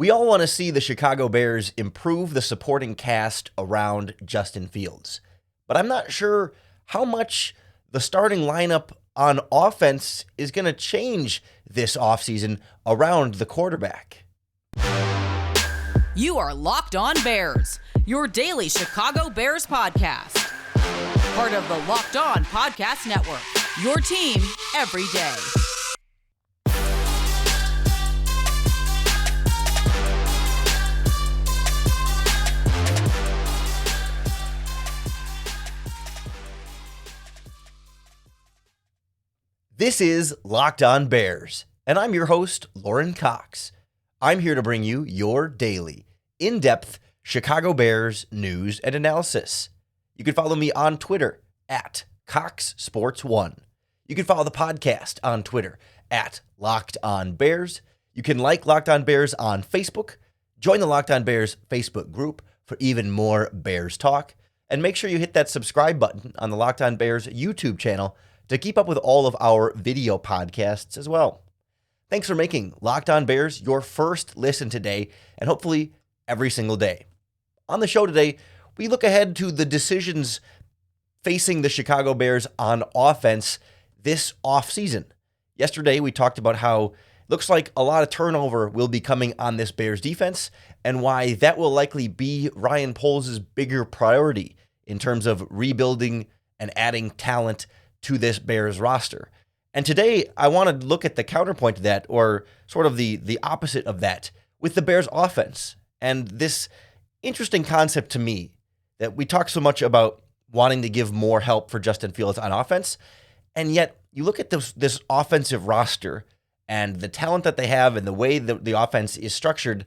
We all want to see the Chicago Bears improve the supporting cast around Justin Fields, but I'm not sure how much the starting lineup on offense is going to change this offseason around the quarterback. You are Locked On Bears, your daily Chicago Bears podcast. Part of the Locked On Podcast Network, your team every day. This is Locked On Bears, and I'm your host, Lorin Cox. I'm here to bring you your daily, in-depth Chicago Bears news and analysis. You can follow me on Twitter at CoxSports1. You can follow the podcast on Twitter at Locked On Bears. You can like Locked On Bears on Facebook. Join the Locked On Bears Facebook group for even more Bears talk. And make sure you hit that subscribe button on the Locked On Bears YouTube channel to keep up with all of our video podcasts as well. Thanks for making Locked On Bears your first listen today, and hopefully every single day. On the show today, we look ahead to the decisions facing the Chicago Bears on offense this offseason. Yesterday, we talked about how it looks like a lot of turnover will be coming on this Bears defense, and why that will likely be Ryan Poles' bigger priority in terms of rebuilding and adding talent to this Bears roster. And today, I want to look at the counterpoint to that, or sort of the opposite of that, with the Bears offense. And this interesting concept to me, that we talk so much about wanting to give more help for Justin Fields on offense, and yet you look at this offensive roster and the talent that they have and the way the offense is structured,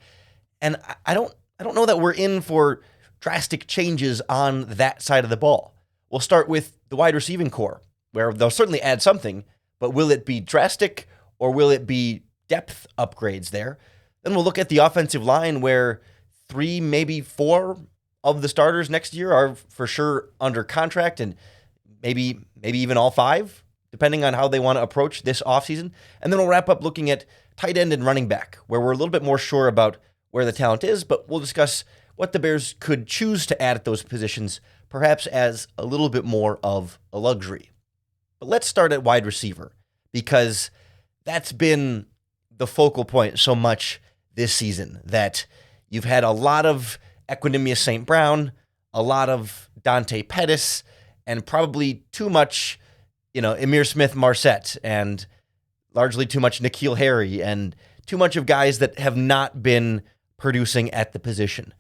and I don't know that we're in for drastic changes on that side of the ball. We'll start with the wide receiving core, where they'll certainly add something, but will it be drastic or will it be depth upgrades there? Then we'll look at the offensive line, where 3, maybe 4 of the starters next year are for sure under contract, and maybe even all 5, depending on how they want to approach this offseason. And then we'll wrap up looking at tight end and running back, where we're a little bit more sure about where the talent is, but we'll discuss what the Bears could choose to add at those positions, perhaps as a little bit more of a luxury. But let's start at wide receiver, because that's been the focal point so much this season, that you've had a lot of Equanimous St. Brown, a lot of Dante Pettis, and probably too much, Ihmir Smith-Marsette, and largely too much N'Keal Harry, and too much of guys that have not been producing at the position.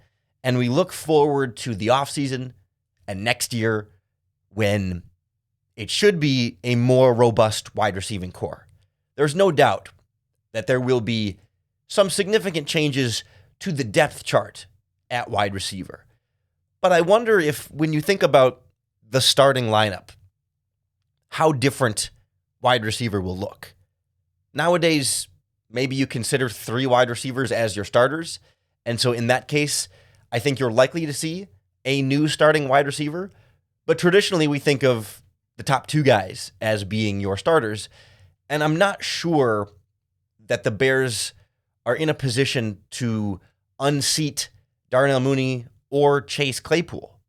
And we look forward to the offseason and next year, when it should be a more robust wide receiving core. There's no doubt that there will be some significant changes to the depth chart at wide receiver. But I wonder if, when you think about the starting lineup, how different wide receiver will look. Nowadays, maybe you consider 3 wide receivers as your starters. And so in that case, I think you're likely to see a new starting wide receiver. But traditionally, we think of the top 2 guys as being your starters. And I'm not sure that the Bears are in a position to unseat Darnell Mooney or Chase Claypool.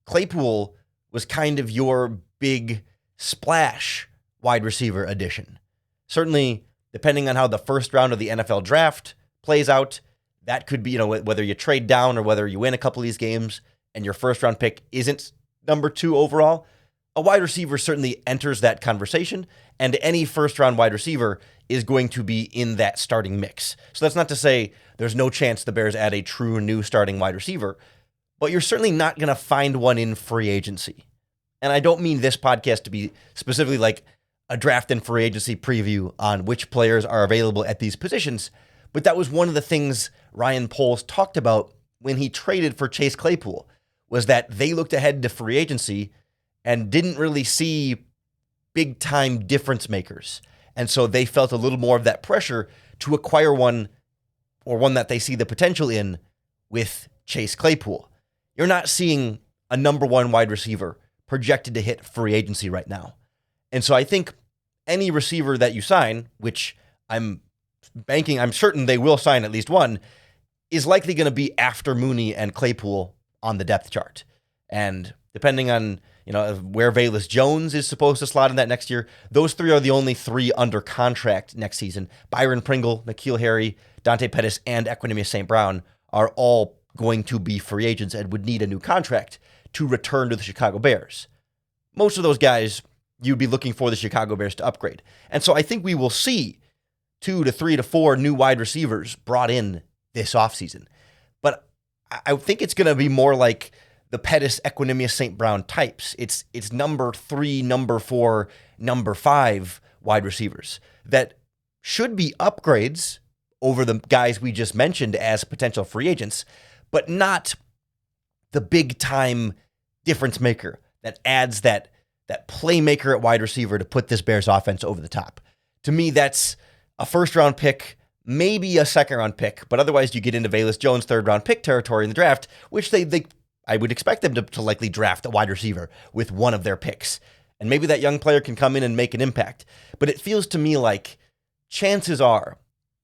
Claypool was kind of your big splash wide receiver addition. Certainly, depending on how the first round of the NFL draft plays out, that could be, whether you trade down or whether you win a couple of these games and your first round pick isn't number 2 overall, a wide receiver certainly enters that conversation, and any first-round wide receiver is going to be in that starting mix. So that's not to say there's no chance the Bears add a true new starting wide receiver, but you're certainly not going to find one in free agency. And I don't mean this podcast to be specifically like a draft and free agency preview on which players are available at these positions, but that was one of the things Ryan Poles talked about when he traded for Chase Claypool, was that they looked ahead to free agency and didn't really see big-time difference makers. And so they felt a little more of that pressure to acquire one, or one that they see the potential in, with Chase Claypool. You're not seeing a number 1 wide receiver projected to hit free agency right now. And so I think any receiver that you sign, which I'm certain they will sign at least one, is likely going to be after Mooney and Claypool on the depth chart. And depending on, where Velus Jones is supposed to slot in that next year, those three are the only three under contract next season. Byron Pringle, N'Keal Harry, Dante Pettis, and Equanimeous St. Brown are all going to be free agents and would need a new contract to return to the Chicago Bears. Most of those guys, you'd be looking for the Chicago Bears to upgrade. And so I think we will see 2 to 3 to 4 new wide receivers brought in this offseason. But I think it's going to be more like the Pettis, Equanimeous St. Brown types. It's number 3, number 4, number 5 wide receivers that should be upgrades over the guys we just mentioned as potential free agents, but not the big time difference maker that adds that playmaker at wide receiver to put this Bears offense over the top. To me, that's a first-round pick, maybe a second-round pick, but otherwise you get into Velus Jones' third-round pick territory in the draft, which I would expect them to likely draft a wide receiver with one of their picks. And maybe that young player can come in and make an impact. But it feels to me like chances are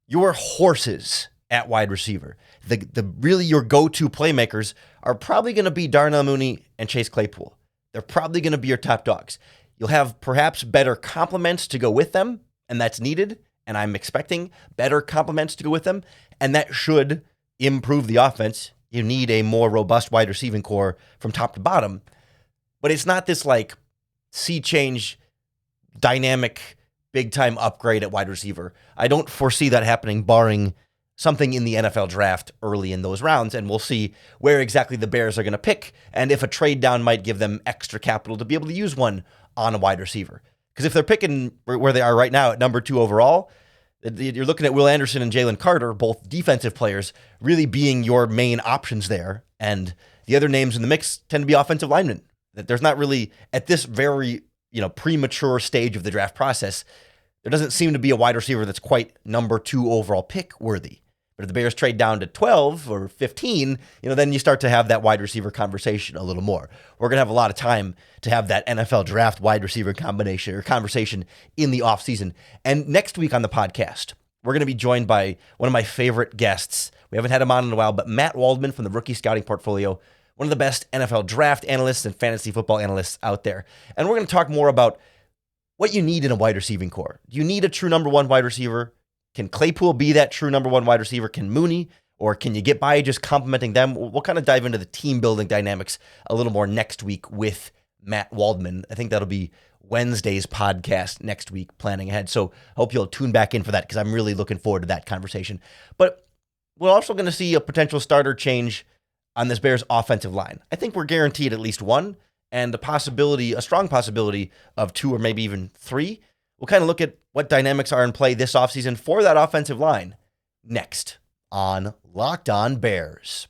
your horses at wide receiver, the really your go-to playmakers, are probably going to be Darnell Mooney and Chase Claypool. They're probably going to be your top dogs. You'll have perhaps better complements to go with them, and that's needed. And I'm expecting better complements to go with them, and that should improve the offense. You need a more robust wide receiving core from top to bottom. But it's not this like sea change, dynamic, big-time upgrade at wide receiver. I don't foresee that happening barring something in the NFL draft early in those rounds, and we'll see where exactly the Bears are going to pick and if a trade down might give them extra capital to be able to use one on a wide receiver. Because if they're picking where they are right now at number 2 overall, you're looking at Will Anderson and Jalen Carter, both defensive players, really being your main options there. And the other names in the mix tend to be offensive linemen. That there's not really, at this very premature stage of the draft process, there doesn't seem to be a wide receiver that's quite number 2 overall pick worthy. But if the Bears trade down to 12 or 15, then you start to have that wide receiver conversation a little more. We're going to have a lot of time to have that NFL draft wide receiver combination or conversation in the offseason. And next week on the podcast, we're going to be joined by one of my favorite guests. We haven't had him on in a while, but Matt Waldman from the Rookie Scouting Portfolio, one of the best NFL draft analysts and fantasy football analysts out there. And we're going to talk more about what you need in a wide receiving core. Do you need a true number 1 wide receiver? Can Claypool be that true number 1 wide receiver? Can Mooney? Or can you get by just complimenting them? We'll kind of dive into the team building dynamics a little more next week with Matt Waldman. I think that'll be Wednesday's podcast next week, planning ahead. So I hope you'll tune back in for that because I'm really looking forward to that conversation. But we're also going to see a potential starter change on this Bears offensive line. I think we're guaranteed at least 1 and a strong possibility of 2 or maybe even 3. We'll kind of look at what dynamics are in play this offseason for that offensive line next on Locked On Bears.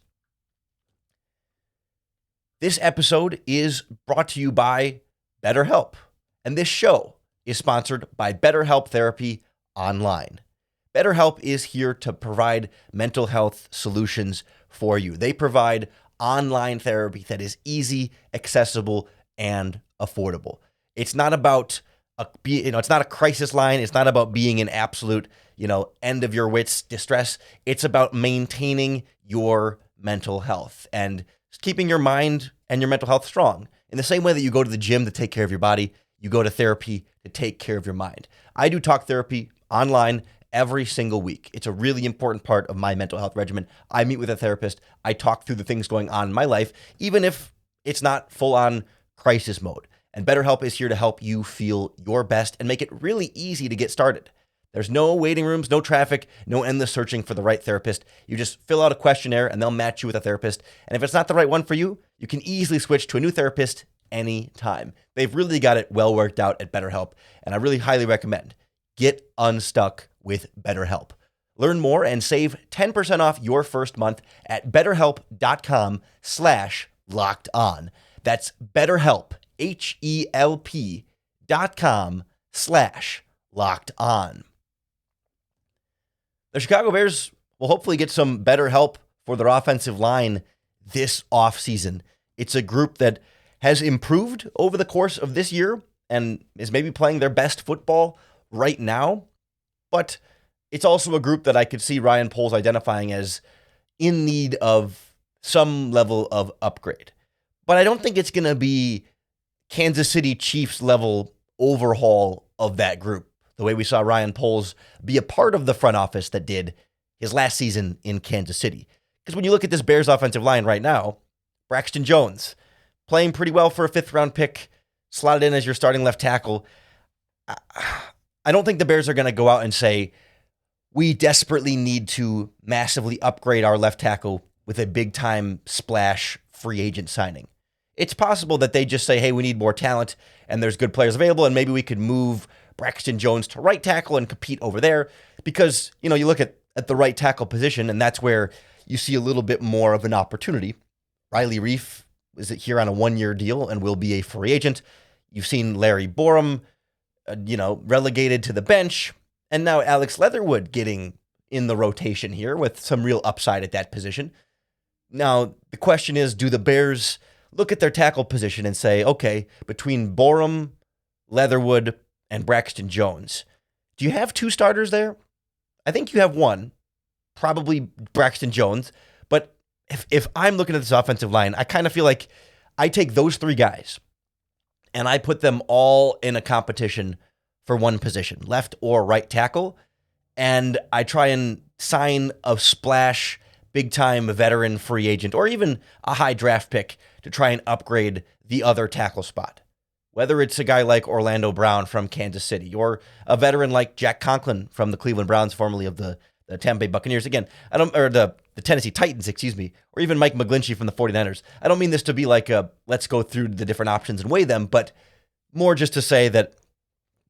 This episode is brought to you by BetterHelp, and this show is sponsored by BetterHelp Therapy Online. BetterHelp is here to provide mental health solutions for you. They provide online therapy that is easy, accessible, and affordable. It's not about it's not a crisis line. It's not about being in absolute, end of your wits distress. It's about maintaining your mental health and keeping your mind and your mental health strong. In the same way that you go to the gym to take care of your body, you go to therapy to take care of your mind. I do talk therapy online every single week. It's a really important part of my mental health regimen. I meet with a therapist. I talk through the things going on in my life, even if it's not full on crisis mode. And BetterHelp is here to help you feel your best and make it really easy to get started. There's no waiting rooms, no traffic, no endless searching for the right therapist. You just fill out a questionnaire and they'll match you with a therapist. And if it's not the right one for you, you can easily switch to a new therapist anytime. They've really got it well worked out at BetterHelp, and I really highly recommend get unstuck with BetterHelp. Learn more and save 10% off your first month at betterhelp.com/lockedon. That's BetterHelp, HELP.com/lockedon. The Chicago Bears will hopefully get some better help for their offensive line this offseason. It's a group that has improved over the course of this year and is maybe playing their best football right now. But it's also a group that I could see Ryan Poles identifying as in need of some level of upgrade. But I don't think it's going to be Kansas City Chiefs level overhaul of that group, the way we saw Ryan Poles be a part of the front office that did his last season in Kansas City. Because when you look at this Bears offensive line right now, Braxton Jones playing pretty well for a 5th-round pick, slotted in as your starting left tackle. I don't think the Bears are going to go out and say, we desperately need to massively upgrade our left tackle with a big-time splash free agent signing. It's possible that they just say, hey, we need more talent, and there's good players available, and maybe we could move Braxton Jones to right tackle and compete over there. Because, you look at the right tackle position, and that's where you see a little bit more of an opportunity. Riley Reif is here on a 1-year deal and will be a free agent. You've seen Larry Borum, relegated to the bench, and now Alex Leatherwood getting in the rotation here with some real upside at that position. Now, the question is, do the Bears look at their tackle position and say, okay, between Borum, Leatherwood, and Braxton Jones, do you have 2 starters there? I think you have one, probably Braxton Jones. But if I'm looking at this offensive line, I kind of feel like I take those 3 guys and I put them all in a competition for one position, left or right tackle, and I try and sign a splash, big-time veteran free agent, or even a high draft pick to try and upgrade the other tackle spot. Whether it's a guy like Orlando Brown from Kansas City, or a veteran like Jack Conklin from the Cleveland Browns, formerly of the Tampa Bay Buccaneers, the Tennessee Titans, or even Mike McGlinchey from the 49ers. I don't mean this to be like let's go through the different options and weigh them, but more just to say that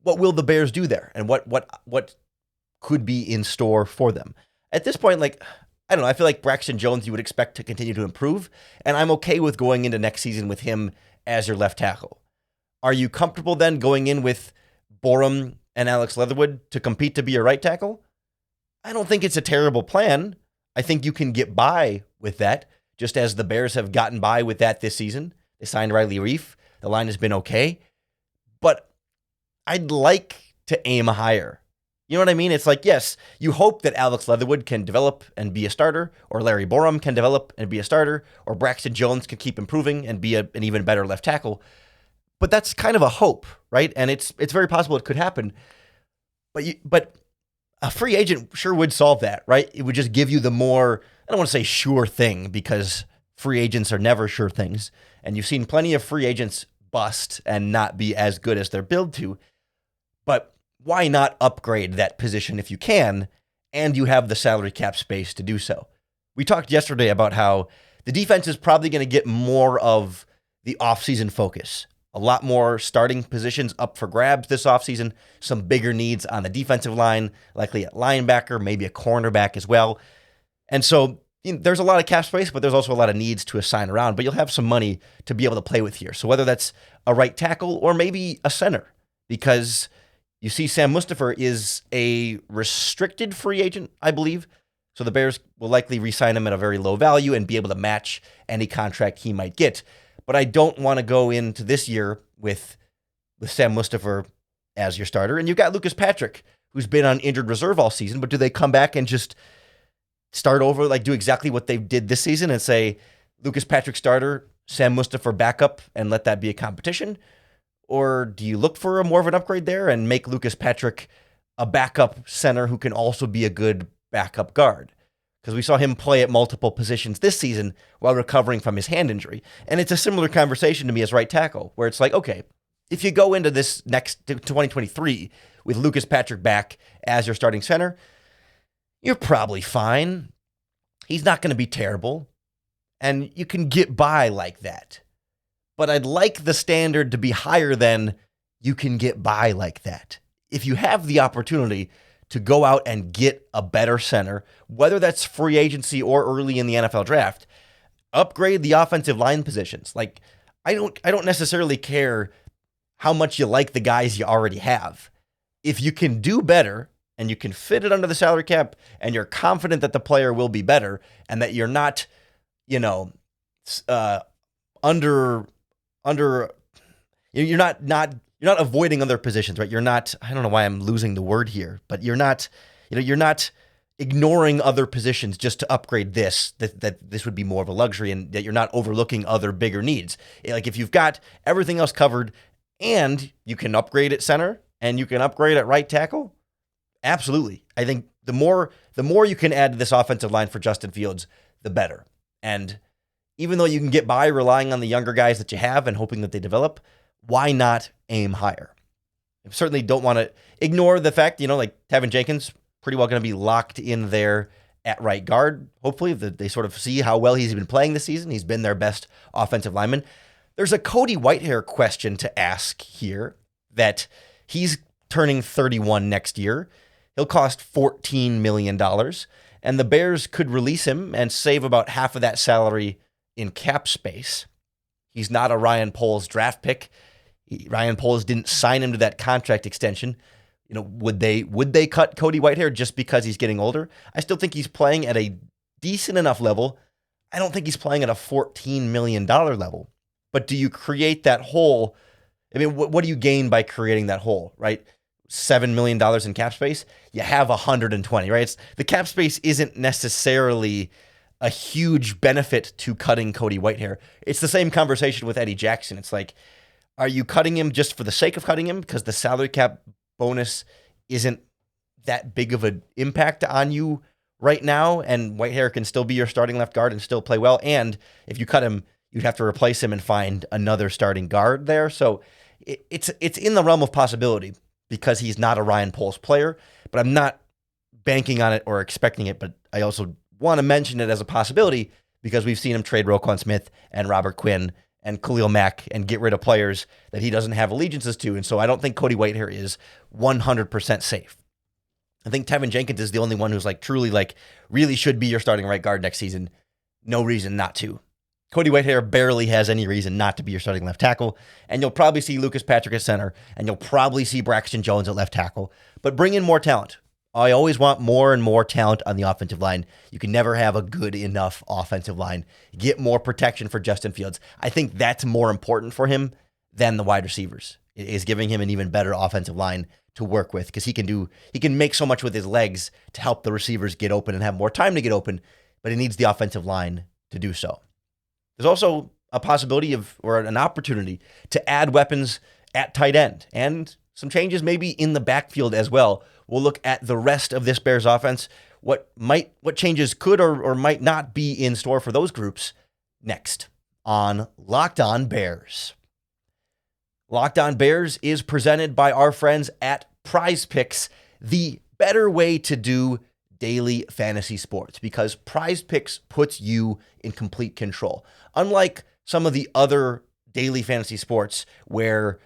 what will the Bears do there, and what could be in store for them. At this point, I don't know, I feel like Braxton Jones you would expect to continue to improve, and I'm okay with going into next season with him as your left tackle. Are you comfortable then going in with Borum and Alex Leatherwood to compete to be your right tackle? I don't think it's a terrible plan. I think you can get by with that, just as the Bears have gotten by with that this season. They signed Riley Reif. The line has been okay. But I'd like to aim higher. You know what I mean? It's like, yes, you hope that Alex Leatherwood can develop and be a starter, or Larry Borum can develop and be a starter, or Braxton Jones can keep improving and be an even better left tackle. But that's kind of a hope, right? And it's very possible it could happen. But a free agent sure would solve that, right? It would just give you the more, I don't want to say sure thing, because free agents are never sure things. And you've seen plenty of free agents bust and not be as good as they're billed to. But why not upgrade that position if you can, and you have the salary cap space to do so? We talked yesterday about how the defense is probably going to get more of the offseason focus. A lot more starting positions up for grabs this offseason. Some bigger needs on the defensive line, likely at linebacker, maybe a cornerback as well. And so there's a lot of cap space, but there's also a lot of needs to assign around. But you'll have some money to be able to play with here. So whether that's a right tackle or maybe a center, because you see Sam Mustipher is a restricted free agent, I believe. So the Bears will likely re-sign him at a very low value and be able to match any contract he might get. But I don't want to go into this year with Sam Mustipher as your starter. And you've got Lucas Patrick, who's been on injured reserve all season. But do they come back and just start over, do exactly what they did this season and say, Lucas Patrick starter, Sam Mustipher backup, and let that be a competition? Or do you look for more of an upgrade there and make Lucas Patrick a backup center who can also be a good backup guard? Because we saw him play at multiple positions this season while recovering from his hand injury. And it's a similar conversation to me as right tackle, where it's like, okay, if you go into this next 2023 with Lucas Patrick back as your starting center, you're probably fine. He's not going to be terrible. And you can get by like that. But I'd like the standard to be higher than you can get by like that. If you have the opportunity to go out and get a better center, whether that's free agency or early in the NFL draft, upgrade the offensive line positions. I don't necessarily care how much you like the guys you already have. If you can do better and you can fit it under the salary cap and you're confident that the player will be better and that you're not, you're not avoiding other positions, right? You're not, I don't know why I'm losing the word here, but you're not ignoring other positions just to upgrade that this would be more of a luxury and that you're not overlooking other bigger needs. Like if you've got everything else covered and you can upgrade at center and you can upgrade at right tackle, absolutely. I think the more you can add to this offensive line for Justin Fields, the better. And even though you can get by relying on the younger guys that you have and hoping that they develop, why not aim higher? I certainly don't want to ignore the fact, like Tevin Jenkins, pretty well going to be locked in there at right guard. Hopefully they sort of see how well he's been playing this season. He's been their best offensive lineman. There's a Cody Whitehair question to ask here that he's turning 31 next year. He'll cost $14 million, and the Bears could release him and save about half of that salary in cap space. He's not a Ryan Poles draft pick. Ryan Poles didn't sign him to that contract extension. Would they cut Cody Whitehair just because he's getting older? I still think he's playing at a decent enough level. I don't think he's playing at a $14 million level. But do you create that hole? I mean, what do you gain by creating that hole, right? $7 million in cap space. You have 120, right? The cap space isn't necessarily a huge benefit to cutting Cody Whitehair. It's the same conversation with Eddie Jackson. It's like, are you cutting him just for the sake of cutting him because the salary cap bonus isn't that big of an impact on you right now, and Whitehair can still be your starting left guard and still play well? And if you cut him, you'd have to replace him and find another starting guard there. So it's in the realm of possibility because he's not a Ryan Poles player, but I'm not banking on it or expecting it. But I also want to mention it as a possibility because we've seen him trade Roquan Smith and Robert Quinn and Khalil Mack and get rid of players that he doesn't have allegiances to. And so I don't think Cody Whitehair is 100% safe. I think Tevin Jenkins is the only one who's truly really should be your starting right guard next season. No reason not to. Cody Whitehair barely has any reason not to be your starting left tackle. And you'll probably see Lucas Patrick at center, and you'll probably see Braxton Jones at left tackle. But bring in more talent. I always want more and more talent on the offensive line. You can never have a good enough offensive line. Get more protection for Justin Fields. I think that's more important for him than the wide receivers. It is giving him an even better offensive line to work with because he can make so much with his legs to help the receivers get open and have more time to get open, but he needs the offensive line to do so. There's also a possibility or an opportunity to add weapons at tight end and some changes maybe in the backfield as well. We'll look at the rest of this Bears offense, what changes could or might not be in store for those groups next on Locked On Bears. Locked On Bears is presented by our friends at PrizePicks, the better way to do daily fantasy sports because PrizePicks puts you in complete control. Unlike some of the other daily fantasy sports where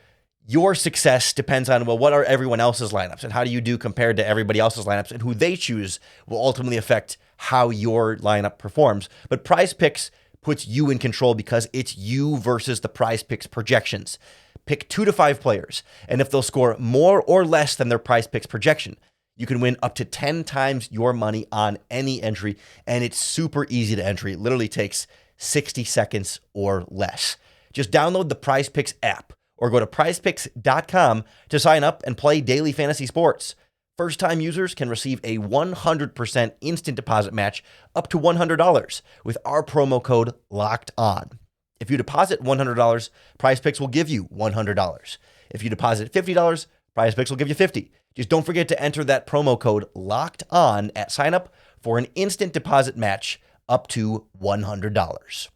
your success depends on, what are everyone else's lineups and how do you do compared to everybody else's lineups, and who they choose will ultimately affect how your lineup performs. But PrizePicks puts you in control because it's you versus the PrizePicks projections. Pick 2 to 5 players, and if they'll score more or less than their PrizePicks projection, you can win up to 10 times your money on any entry, and it's super easy to enter. It literally takes 60 seconds or less. Just download the PrizePicks app or go to prizepicks.com to sign up and play daily fantasy sports. First-time users can receive a 100% instant deposit match up to $100 with our promo code LOCKEDON. If you deposit $100, PrizePicks will give you $100. If you deposit $50, PrizePicks will give you $50. Just don't forget to enter that promo code LOCKEDON at sign-up for an instant deposit match up to $100.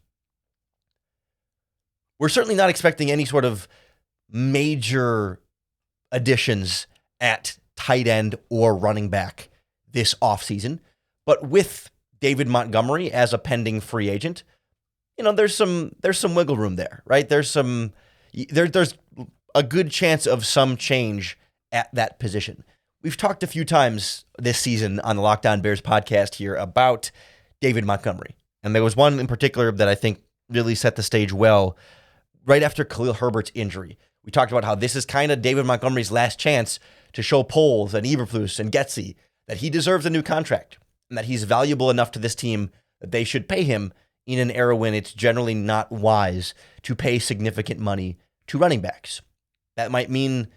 We're certainly not expecting any sort of major additions at tight end or running back this offseason. But with David Montgomery as a pending free agent, there's some wiggle room there, right? There's a good chance of some change at that position. We've talked a few times this season on the Locked On Bears podcast here about David Montgomery. And there was one in particular that I think really set the stage well right after Khalil Herbert's injury. We talked about how this is kind of David Montgomery's last chance to show Poles and Eberflus and Getsy that he deserves a new contract and that he's valuable enough to this team that they should pay him in an era when it's generally not wise to pay significant money to running backs. That might mean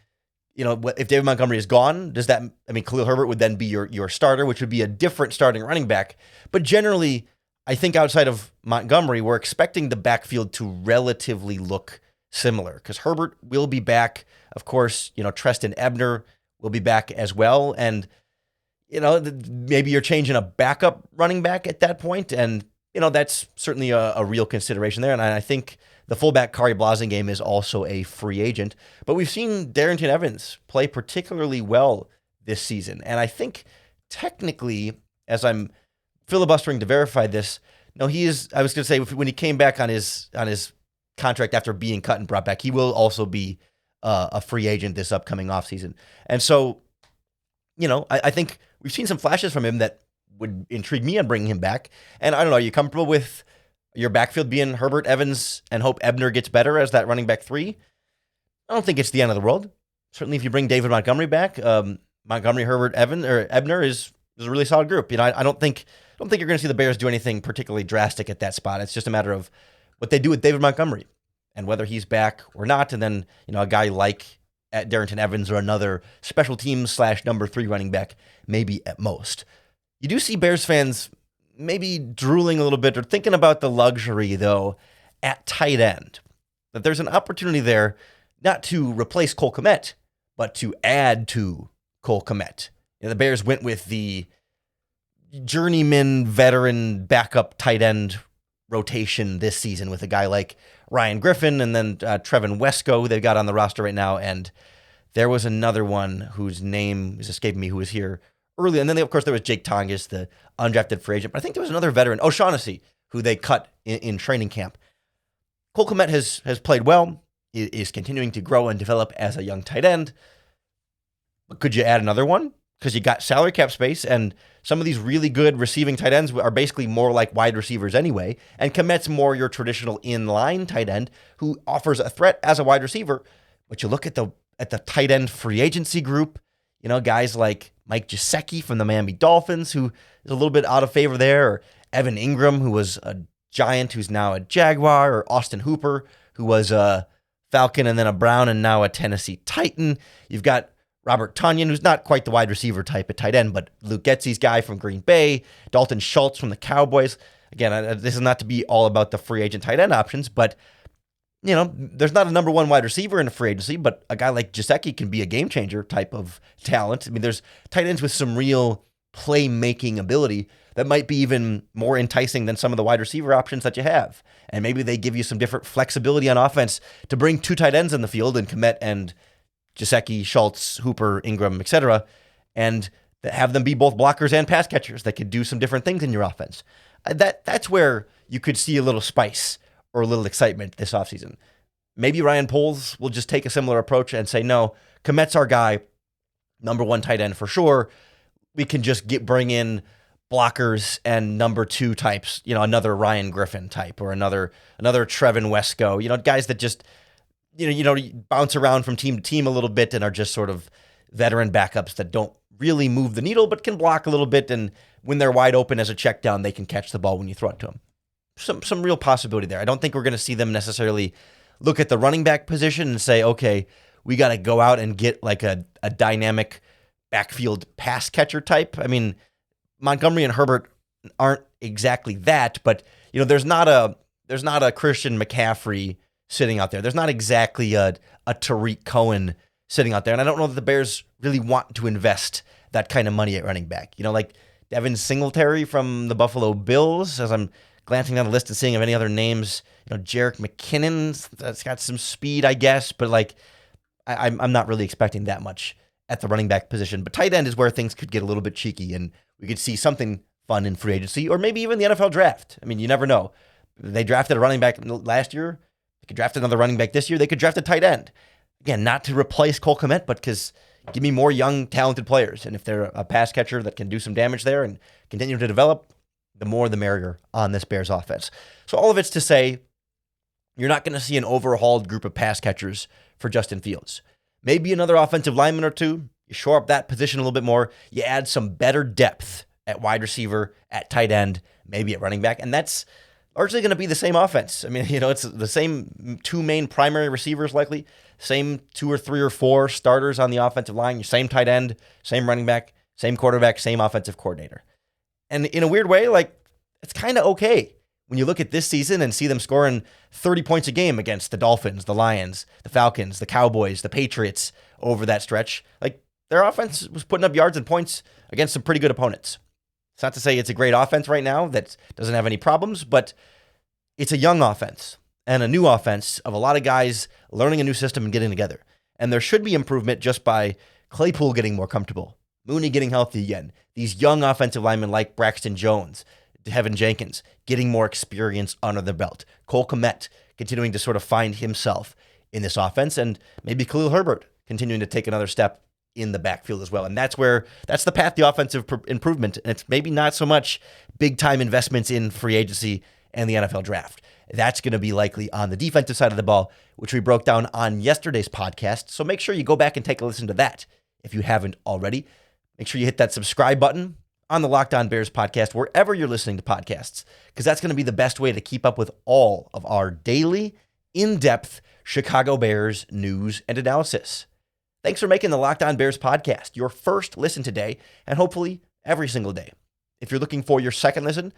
if David Montgomery is gone, Khalil Herbert would then be your starter, which would be a different starting running back. But generally, I think outside of Montgomery, we're expecting the backfield to relatively look similar because Herbert will be back. Of course, Treston Ebner will be back as well. And, maybe you're changing a backup running back at that point. And, that's certainly a real consideration there. And I think the fullback Kari Blasingame is also a free agent. But we've seen Darrynton Evans play particularly well this season. And I think technically, as I'm filibustering to verify this, no, he is, I was going to say, when he came back on his contract after being cut and brought back, he will also be a free agent this upcoming offseason. And so, I think we've seen some flashes from him that would intrigue me on bringing him back. And I don't know, are you comfortable with your backfield being Herbert, Evans, and hope Ebner gets better as that running back 3? I don't think it's the end of the world. Certainly if you bring David Montgomery back, Montgomery, Herbert, Ebner is a really solid group. I don't think you're going to see the Bears do anything particularly drastic at that spot. It's just a matter of what they do with David Montgomery and whether he's back or not. And then, a guy like Darrynton Evans or another special teams / number 3 running back, maybe at most. You do see Bears fans maybe drooling a little bit or thinking about the luxury, though, at tight end. That there's an opportunity there not to replace Cole Kmet, but to add to Cole Kmet. The Bears went with the journeyman veteran backup tight end rotation this season with a guy like Ryan Griffin and then Trevin Wesco they've got on the roster right now. And there was another one whose name is escaping me who was here early. And then, of course, there was Jake Tongas, the undrafted free agent. But I think there was another veteran, O'Shaughnessy, who they cut in training camp. Cole Kmet has played well, is continuing to grow and develop as a young tight end. But could you add another one? Because you got salary cap space, and some of these really good receiving tight ends are basically more like wide receivers anyway. And Kmet's more your traditional in-line tight end who offers a threat as a wide receiver. But you look at the tight end free agency group, guys like Mike Gesicki from the Miami Dolphins, who is a little bit out of favor there, or Evan Ingram, who was a Giant, who's now a Jaguar, or Austin Hooper, who was a Falcon and then a Brown and now a Tennessee Titan. You've got Robert Tonyan, who's not quite the wide receiver type at tight end, but Luke Getsy's guy from Green Bay, Dalton Schultz from the Cowboys. Again, this is not to be all about the free agent tight end options, but there's not a number 1 wide receiver in a free agency, but a guy like Gesicki can be a game changer type of talent. There's tight ends with some real playmaking ability that might be even more enticing than some of the wide receiver options that you have. And maybe they give you some different flexibility on offense to bring 2 tight ends in the field and Kmet and Gesicki, Schultz, Hooper, Ingram, etc., and have them be both blockers and pass catchers that could do some different things in your offense. That's where you could see a little spice or a little excitement this offseason. Maybe Ryan Poles will just take a similar approach and say, no, Kmet's our guy, number 1 tight end for sure. We can just bring in blockers and number 2 types, another Ryan Griffin type or another Trevin Wesco, guys that just bounce around from team to team a little bit and are just sort of veteran backups that don't really move the needle but can block a little bit, and when they're wide open as a check down, they can catch the ball when you throw it to them. Some real possibility there. I don't think we're going to see them necessarily look at the running back position and say, okay, we got to go out and get like a dynamic backfield pass catcher type. Montgomery and Herbert aren't exactly that, but there's not a Christian McCaffrey sitting out there. There's not exactly a Tariq Cohen sitting out there. And I don't know that the Bears really want to invest that kind of money at running back. Like Devin Singletary from the Buffalo Bills, as I'm glancing down the list and seeing if any other names, Jerick McKinnon, that's got some speed, I guess, but I'm not really expecting that much at the running back position. But tight end is where things could get a little bit cheeky, and we could see something fun in free agency or maybe even the NFL draft. You never know. They drafted a running back last year. They could draft another running back this year. They could draft a tight end. Again, not to replace Cole Kmet, but because give me more young, talented players. And if they're a pass catcher that can do some damage there and continue to develop, the more the merrier on this Bears offense. So all of it's to say, you're not going to see an overhauled group of pass catchers for Justin Fields. Maybe another offensive lineman or 2. You shore up that position a little bit more. You add some better depth at wide receiver, at tight end, maybe at running back. And that's largely going to be the same offense. I mean, it's the same two main primary receivers likely, same 2 or 3 or 4 starters on the offensive line, your same tight end, same running back, same quarterback, same offensive coordinator. And in a weird way, it's kind of okay when you look at this season and see them scoring 30 points a game against the Dolphins, the Lions, the Falcons, the Cowboys, the Patriots over that stretch. Their offense was putting up yards and points against some pretty good opponents. It's not to say it's a great offense right now that doesn't have any problems, but it's a young offense and a new offense of a lot of guys learning a new system and getting together. And there should be improvement just by Claypool getting more comfortable, Mooney getting healthy again, these young offensive linemen like Braxton Jones, Tevin Jenkins getting more experience under their belt, Cole Kmet continuing to sort of find himself in this offense, and maybe Khalil Herbert continuing to take another step in the backfield as well. And that's the path to offensive improvement. And it's maybe not so much big time investments in free agency and the NFL draft. That's going to be likely on the defensive side of the ball, which we broke down on yesterday's podcast. So make sure you go back and take a listen to that if you haven't already. Make sure you hit that subscribe button on the Locked On Bears podcast, wherever you're listening to podcasts, because that's going to be the best way to keep up with all of our daily, in-depth Chicago Bears news and analysis. Thanks for making the Locked On Bears podcast your first listen today, and hopefully every single day. If you're looking for your second listen,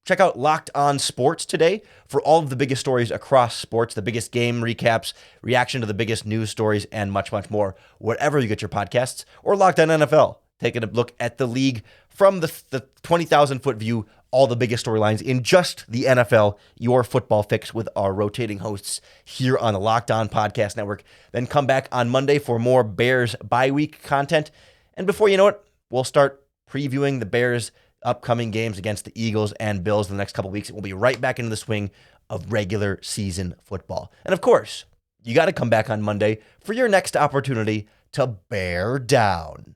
check out Locked On Sports today for all of the biggest stories across sports, the biggest game recaps, reaction to the biggest news stories, and much, much more, wherever you get your podcasts, or Locked On NFL, taking a look at the league from the 20,000-foot view, all the biggest storylines in just the NFL, your football fix with our rotating hosts here on the Locked On Podcast Network. Then come back on Monday for more Bears bye-week content. And before you know it, we'll start previewing the Bears' upcoming games against the Eagles and Bills in the next couple of weeks. We'll be right back into the swing of regular season football. And of course, you got to come back on Monday for your next opportunity to bear down.